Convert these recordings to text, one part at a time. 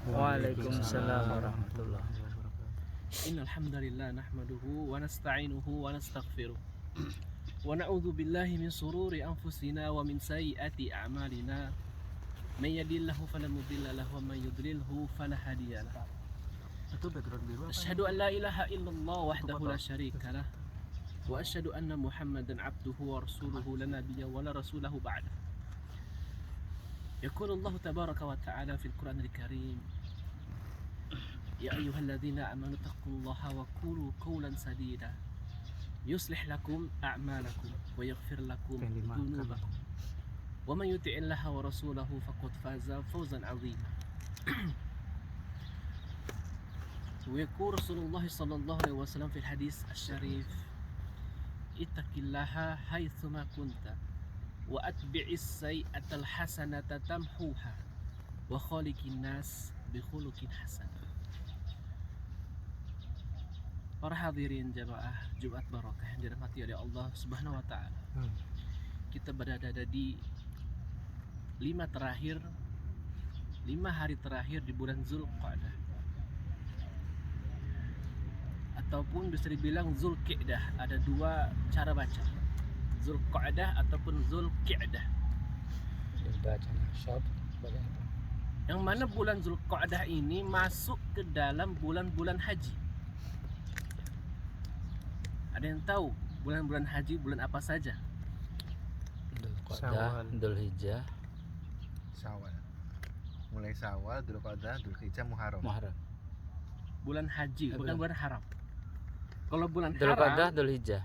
Waalaikumsalam warahmatullahi wabarakatuh. Innal hamdalillah nahmaduhu wa nasta'inuhu wa nastaghfiruh. Wa na'udzu billahi min sururi anfusina wa min sayyiati a'malina. May yahdihillahu fala mudilla lahu wa may yudlilhu fala hadiya lahu. Asyhadu an la ilaha illallah wahdahu la syarika lah wa asyhadu anna Muhammadan abduhu wa rasuluhu la nabiyya wa la rasulahu ba'da. Yaqulu Allah tabaraka wa ta'ala fil Qur'anil Karim. Ya ayyuhalladzina amanu taqullaha wa qulu qawlan sadida yuslih lakum a'malakum wa yaghfir lakum dhunubakum wa man yuti'illaha wa rasulahu faqad faza fawzan 'azima. ويقول رسول الله صلى الله عليه وسلم في الحديث الشريف اتق الله حيثما كنت وأتبع السيئة الحسنة تمحوها وخالق الناس بخلق حسن. Para hadirin jamaah Jumat Barakah yang dirahmati oleh Allah Subhanahu wa taala. Kita berada di 5 hari terakhir di bulan Zulqa'dah, ataupun bisa dibilang Zulqi'dah. Ada 2 cara baca, Zulqa'dah ataupun Zulqi'dah. Yang mana bulan Zulqa'dah ini masuk ke dalam bulan-bulan haji. Ada yang tahu bulan-bulan haji bulan apa saja? Syawal, Dzulhijjah, Syawal. Mulai Syawal, Dzulqa'dah, Dzulhijjah, Muharram. Bulan haji, bukan bulan haram. Kalau bulan Dzulqa'dah, haram, Dzulhijjah.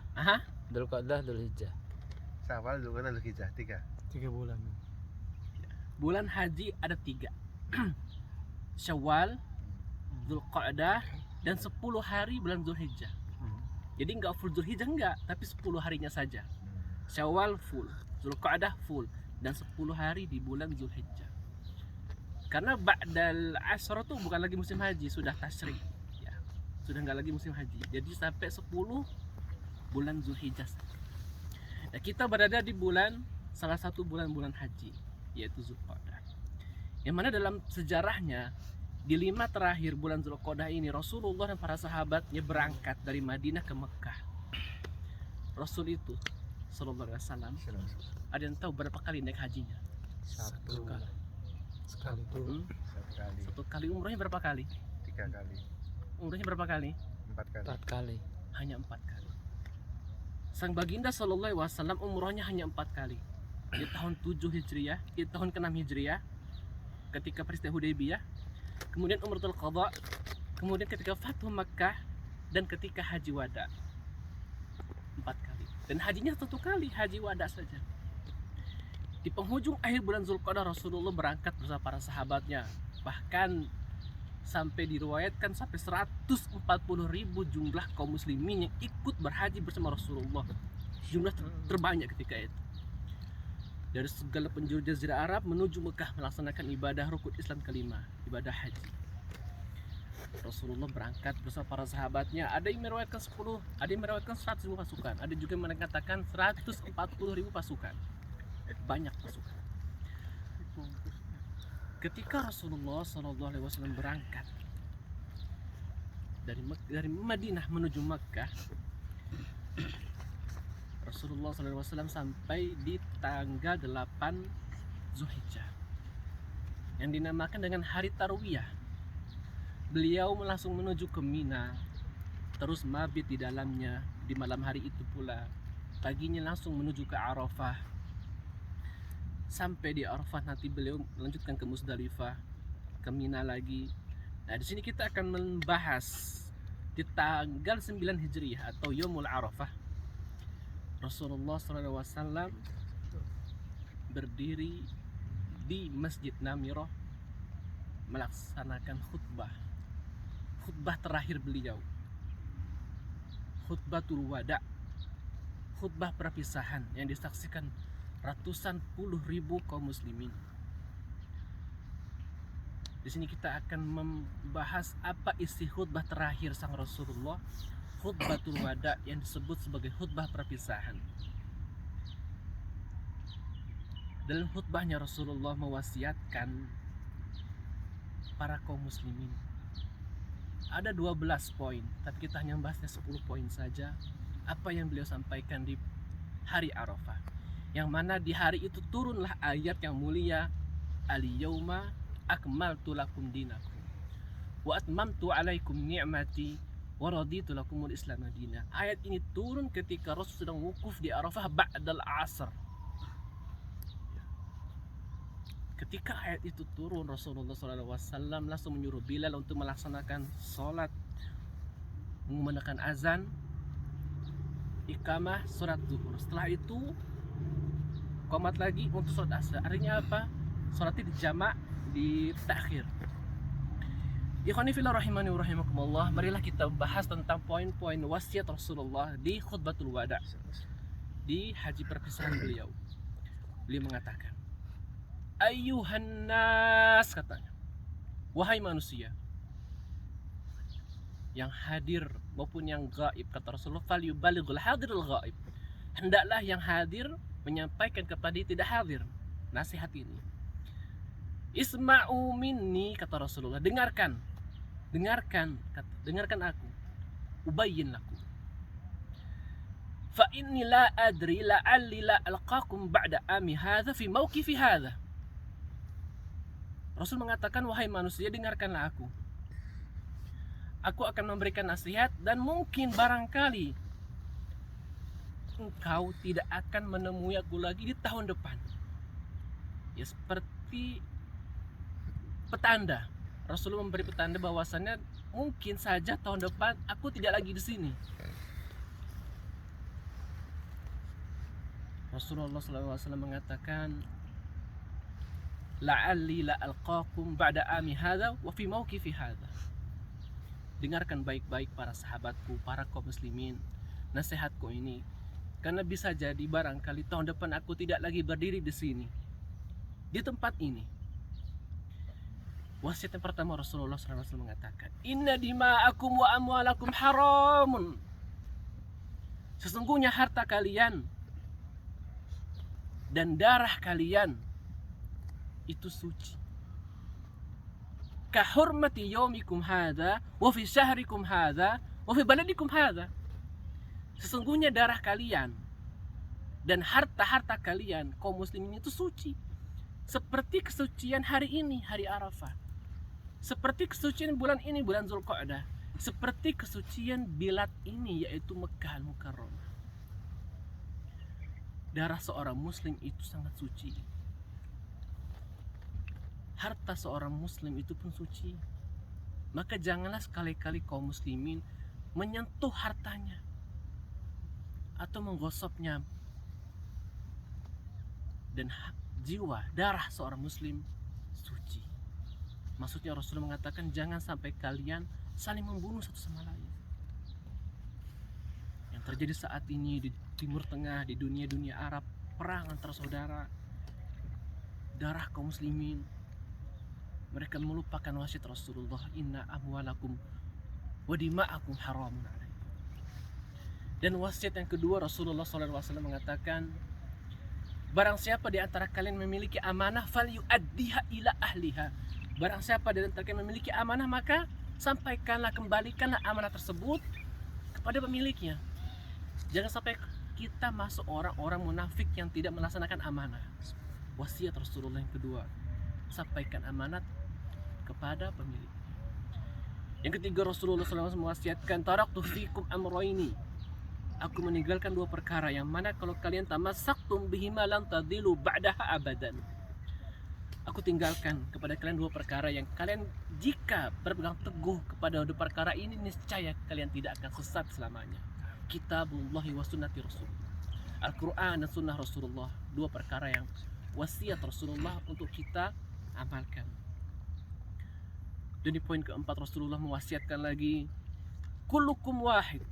Dzulqa'dah, Dzulhijjah. Syawal, Dzulqa'dah, Dzulhijjah, 3 bulan. Bulan haji ada 3. Syawal, Dzulqa'dah, dan 10 hari bulan Dzulhijjah. Jadi enggak full Dzulhijjah enggak, tapi 10 harinya saja. Syawal full, Dzulqa'dah full, dan 10 hari di bulan Dzulhijjah. Karena ba'dal asra tuh bukan lagi musim haji, sudah tasyrik. Ya, sudah enggak lagi musim haji. Jadi sampai 10 bulan Dzulhijjah. Nah, kita berada di salah satu bulan-bulan haji, yaitu Zulqa'dah. Yang mana dalam sejarahnya di 5 terakhir bulan Zulqa'dah ini Rasulullah dan para sahabatnya berangkat dari Madinah ke Mekah. Rasul itu sallallahu alaihi wasallam, ada yang tahu berapa kali naik hajinya? 1 kali. Satu kali. 1 kali. Umrohnya berapa kali? 3 kali. Umrohnya berapa kali? 4 kali. 4 kali. Hanya 4 kali. Sang baginda sallallahu alaihi wasallam umrohnya hanya 4 kali. Di tahun 7 Hijriah, di tahun ke-6 Hijriah ketika peristiwa Hudaybiyah, kemudian Umratul Qadha, kemudian ketika Fathu Makkah, dan ketika Haji Wada. 4 kali. Dan hajinya 1 kali, Haji Wada saja. Di penghujung akhir bulan Zulqa'dah Rasulullah berangkat bersama para sahabatnya. Bahkan sampai diriwayatkan sampai 140.000 jumlah kaum muslimin yang ikut berhaji bersama Rasulullah. Jumlah terbanyak ketika itu. Dari segala penjuru Jazirah Arab menuju Mekah melaksanakan ibadah rukun Islam kelima, ibadah haji. Rasulullah berangkat bersama para sahabatnya. Ada yang meriwayatkan 10, ada yang meriwayatkan 100.000 pasukan, ada juga yang mengatakan 140.000 pasukan. Banyak pasukan. Ketika Rasulullah SAW berangkat dari Madinah menuju Mekah, Rasulullah SAW sampai di tanggal 8 Zulhijjah yang dinamakan dengan hari Tarwiyah. Beliau langsung menuju ke Mina, terus mabit di dalamnya di malam hari itu pula. Paginya langsung menuju ke Arafah. Sampai di Arafah nanti beliau melanjutkan ke Musdalifah, ke Mina lagi. Nah, di sini kita akan membahas di tanggal 9 Hijriah atau Yaumul Arafah. Rasulullah SAW berdiri di Masjid Namirah melaksanakan khutbah terakhir beliau, khutbatul wada, khutbah perpisahan yang disaksikan ratusan puluh ribu kaum muslimin. Di sini kita akan membahas apa isi khutbah terakhir sang Rasulullah, khutbatul wada yang disebut sebagai khutbah perpisahan. Dalam khutbahnya Rasulullah mewasiatkan para kaum muslimin. Ada 12 poin, tapi kita hanya membahasnya 10 poin saja. Apa yang beliau sampaikan di hari Arafah, yang mana di hari itu turunlah ayat yang mulia, al-yauma akmaltu lakum dinakum wa atmamtu alaikum ni'mati wa raditu lakumul islam madina. Ayat ini turun ketika Rasul sedang wukuf di Arafah ba'dal asr. Ketika ayat itu turun, Rasulullah SAW langsung menyuruh Bilal untuk melaksanakan sholat, mengumandangkan azan, iqamah, sholat zuhur. Setelah itu qomat lagi untuk sholat asar. Artinya apa? Sholatnya dijamak, ditakhir. Ikhwani fillah rahimani wa rahimakumullah, marilah kita bahas tentang poin-poin wasiat Rasulullah di khutbatul wada, di haji perpisahan beliau. Beliau mengatakan, ayyuhan nas, katanya, wahai manusia yang hadir maupun yang gaib, kata Rasulullah, falyubalighul hadirul gaib, hendaklah yang hadir menyampaikan kepada yang tidak hadir nasihat ini. Isma'u minni, kata Rasulullah, dengarkan aku, ubayyin lakum, fa inni la adri la'alli la alqakum ba'da ami hadha fi mawqifi hadha. Rasul mengatakan, wahai manusia, dengarkanlah aku. Aku akan memberikan nasihat dan mungkin barangkali engkau tidak akan menemui aku lagi di tahun depan. Ya, seperti petanda. Rasul memberi petanda bahwasannya mungkin saja tahun depan aku tidak lagi di sini. Rasulullah SAW mengatakan, la'alli la alqakum ba'da ami hadha wa fi mawqifi hadha. Dengarkan baik-baik para sahabatku, para kaum muslimin, nasihatku ini, karena bisa jadi barangkali tahun depan aku tidak lagi berdiri di sini, di tempat ini. Wasiat yang pertama, Rasulullah SAW mengatakan, inna dima'akum wa amwalakum haramun. Sesungguhnya harta kalian dan darah kalian itu suci. Kahurmati yaumikum hadha wa fi syahrikum hadha wa fi baladikum hadha. Sesungguhnya darah kalian dan harta-harta kalian kaum muslimin itu suci, seperti kesucian hari ini, hari Arafah, seperti kesucian bulan ini, bulan Zulqa'dah, seperti kesucian bilad ini, yaitu Mekkah Al-Mukarramah. Darah seorang muslim itu sangat suci. Harta seorang muslim itu pun suci. Maka janganlah sekali-kali kaum muslimin menyentuh hartanya atau menggosoknya. Dan jiwa, darah seorang muslim suci. Maksudnya Rasulullah mengatakan jangan sampai kalian saling membunuh satu sama lain. Yang terjadi saat ini di Timur Tengah, di dunia Arab, perang antara saudara, darah kaum muslimin. Mereka melupakan wasiat Rasulullah, inna amwalakum wa dima'akum haramun alaikum. Dan wasiat yang kedua, Rasulullah SAW mengatakan, barang siapa di antara kalian memiliki amanah, falyu'addiha ila ahliha. Barang siapa di antara kalian memiliki amanah, maka sampaikanlah, kembalikanlah amanah tersebut kepada pemiliknya. Jangan sampai kita masuk orang-orang munafik yang tidak melaksanakan amanah. Wasiat Rasulullah yang kedua, sampaikan amanat kepada pemilik. Yang ketiga, Rasulullah SAW mewasiatkan, taraktu fikum amrayni. Aku meninggalkan dua perkara yang mana kalau kalian tamassaktum bihima lan tadillu ba'daha abadan. Aku tinggalkan kepada kalian dua perkara yang kalian jika berpegang teguh kepada dua perkara ini, niscaya kalian tidak akan sesat selamanya. Kitabullah wa sunnati Rasul. Al-Quran dan sunnah Rasulullah, dua perkara yang wasiat Rasulullah untuk kita amalkan. Dan di poin keempat, Rasulullah mewasiatkan lagi, kullukum wahid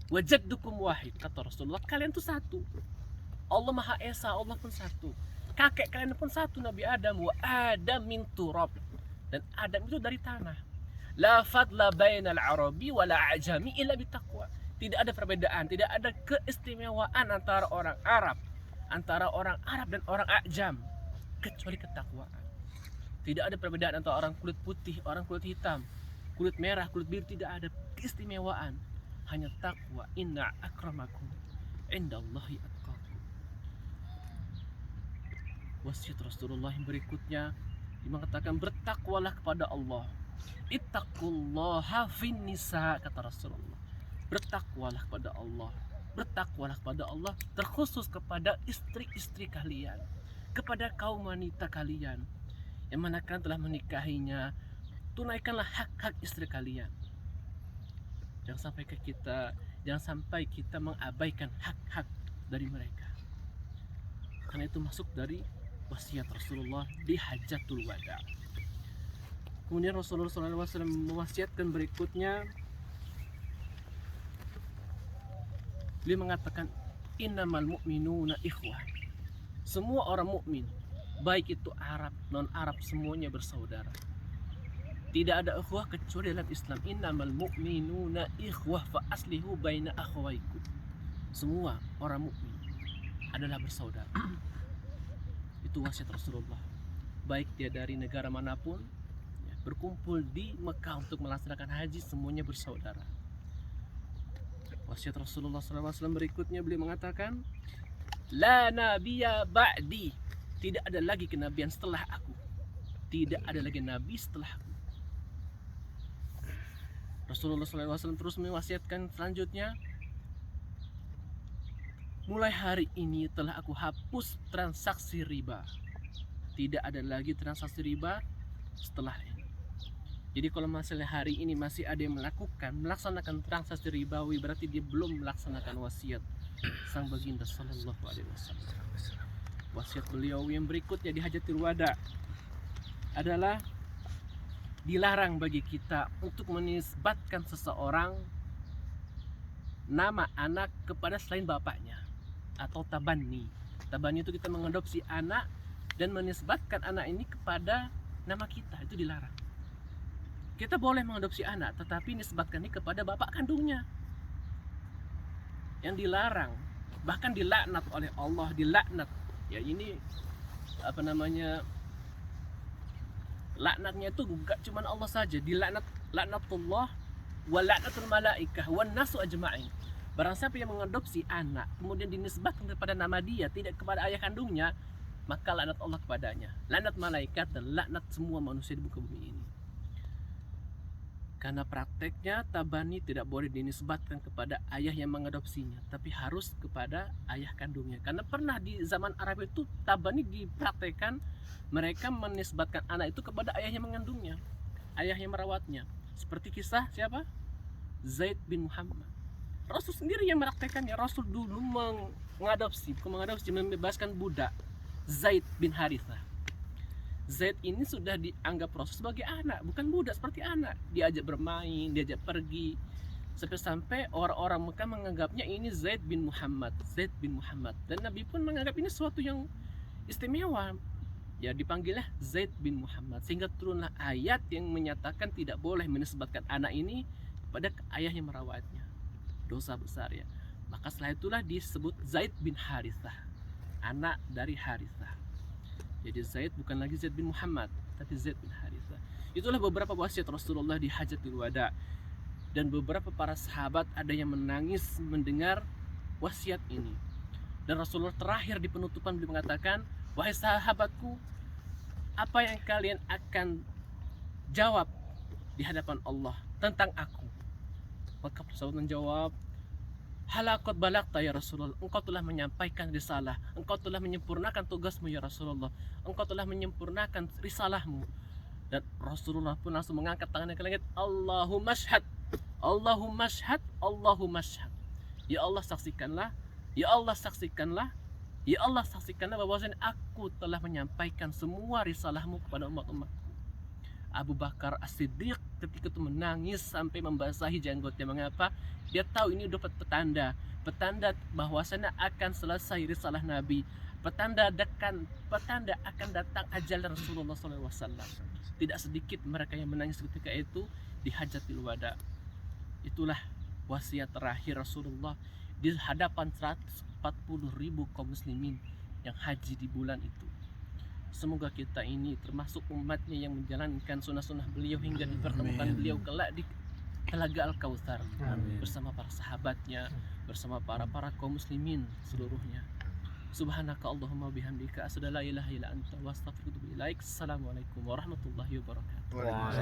wa jaddukum wahid. Kata Rasulullah, kalian itu satu. Allah Maha Esa, Allah pun satu. Kakek kalian pun satu, Nabi Adam. Wa Adam min turab. Dan Adam itu dari tanah. La fadla bainal arabi wa la ajami illa bitaqwa. Tidak ada perbedaan, tidak ada keistimewaan antara orang Arab dan orang Ajam kecuali ketakwaan. Tidak ada perbedaan antara orang kulit putih, orang kulit hitam, kulit merah, kulit biru, tidak ada keistimewaan. Hanya takwa. Inna akramakum indallahi atqakum. Wasiat Rasulullah yang berikutnya mengatakan bertakwalah kepada Allah. Ittaqullaha fin nisa, kata Rasulullah. Bertakwalah kepada Allah. Bertakwalah kepada Allah terkhusus kepada istri-istri kalian, kepada kaum wanita kalian yang mana kalian telah menikahinya. Tunaikanlah hak-hak istri kalian. Jangan sampai kita mengabaikan hak-hak dari mereka. Karena itu masuk dari wasiat Rasulullah di Hajatul Wada. Kemudian Rasulullah SAW mewasiatkan berikutnya. Beliau mengatakan innamal mu'minuna ikhwah. Semua orang mukmin, baik itu Arab, non-Arab, semuanya bersaudara. Tidak ada ikhwah kecuali dalam Islam. Innamal mu'minuna ikhwah fa aslihu baina akhwaikum. Semua orang mukmin adalah bersaudara. Itu wasiat Rasulullah. Baik dia dari negara manapun, ya, berkumpul di Mekah untuk melaksanakan haji, semuanya bersaudara. Wasiat Rasulullah SAW berikutnya beliau mengatakan, la nabiyya ba'di. Tidak ada lagi kenabian setelah aku. Tidak ada lagi nabi setelah aku. Rasulullah SAW terus mewasiatkan selanjutnya, mulai hari ini telah aku hapus transaksi riba. Tidak ada lagi transaksi riba setelah ini. Jadi kalau masalah hari ini masih ada yang melaksanakan transaksi ribawi, berarti dia belum melaksanakan wasiat sang baginda sallallahu alaihi wasallam. Wasiat beliau yang berikutnya di Hajatul Wada adalah dilarang bagi kita untuk menisbatkan seseorang nama anak kepada selain bapaknya, atau tabani. Tabani itu kita mengadopsi anak dan menisbatkan anak ini kepada nama kita, itu dilarang. Kita boleh mengadopsi anak, tetapi nisbatkan ini kepada bapak kandungnya. Yang dilarang, bahkan dilaknat oleh Allah, dilaknat. Ya ini apa namanya? Laknatnya itu enggak cuma Allah saja, dilaknat, laknatullah wa laknatul malaikah wan nasu ajma'in. Barang siapa yang mengadopsi anak kemudian dinisbatkan kepada nama dia, tidak kepada ayah kandungnya, maka laknat Allah kepadanya, laknat malaikat dan laknat semua manusia di muka bumi ini. Karena prakteknya tabani tidak boleh dinisbatkan kepada ayah yang mengadopsinya, tapi harus kepada ayah kandungnya. Karena pernah di zaman Arab itu tabani dipraktekkan, mereka menisbatkan anak itu kepada ayah yang mengandungnya, ayah yang merawatnya. Seperti kisah siapa? Zaid bin Muhammad. Rasul sendiri yang mempraktekannya. Rasul dulu membebaskan budak Zaid bin Harithah. Zaid ini sudah dianggap Rasul sebagai anak, bukan budak seperti anak. Diajak bermain, diajak pergi, sampai-sampai orang-orang Mekah menganggapnya ini Zaid bin Muhammad, Zaid bin Muhammad. Dan Nabi pun menganggap ini sesuatu yang istimewa. Ya dipanggillah Zaid bin Muhammad, sehingga turunlah ayat yang menyatakan tidak boleh menisbatkan anak ini kepada ayah yang merawatnya. Dosa besar ya. Maka setelah itulah disebut Zaid bin Harithah, anak dari Harithah. Jadi Zaid bukan lagi Zaid bin Muhammad, tapi Zaid bin Harithah. Itulah beberapa wasiat Rasulullah di Hajatul Wada. Dan beberapa para sahabat ada yang menangis mendengar wasiat ini. Dan Rasulullah terakhir di penutupan beliau mengatakan, wahai sahabatku, apa yang kalian akan jawab di hadapan Allah tentang aku? Maka sahabat menjawab, halakot balakta ya Rasulullah, engkau telah menyampaikan risalah, engkau telah menyempurnakan tugasmu ya Rasulullah, engkau telah menyempurnakan risalahmu. Dan Rasulullah pun langsung mengangkat tangannya ke langit, Allahumma syhad, Allahumma syhad, Allahumma syhad. Ya Allah saksikanlah, ya Allah saksikanlah, ya Allah saksikanlah bahwasanya aku telah menyampaikan semua risalahmu kepada umat-umatku. Abu Bakar As-Siddiq ketika itu menangis sampai membasahi janggutnya. Mengapa? Dia tahu ini udah petanda bahwasanya akan selesai risalah Nabi, petanda akan datang ajal Rasulullah SAW. Tidak sedikit mereka yang menangis ketika itu di Hajatul Wada. Itulah wasiat terakhir Rasulullah di hadapan 140.000 kaum muslimin yang haji di bulan itu. Semoga kita ini termasuk umatnya yang menjalankan sunnah-sunnah beliau hingga dipertemukan Amin. beliau kelak di Telaga Al-Kautsar Amin. bersama para sahabatnya, bersama para kaum muslimin seluruhnya. Subhanaka Allahumma bihamdika asyhadu an la ilaha illa anta wa astaghfiruka wa atubu ilaik. Assalamualaikum warahmatullahi wabarakatuh. Waalaikumsalam.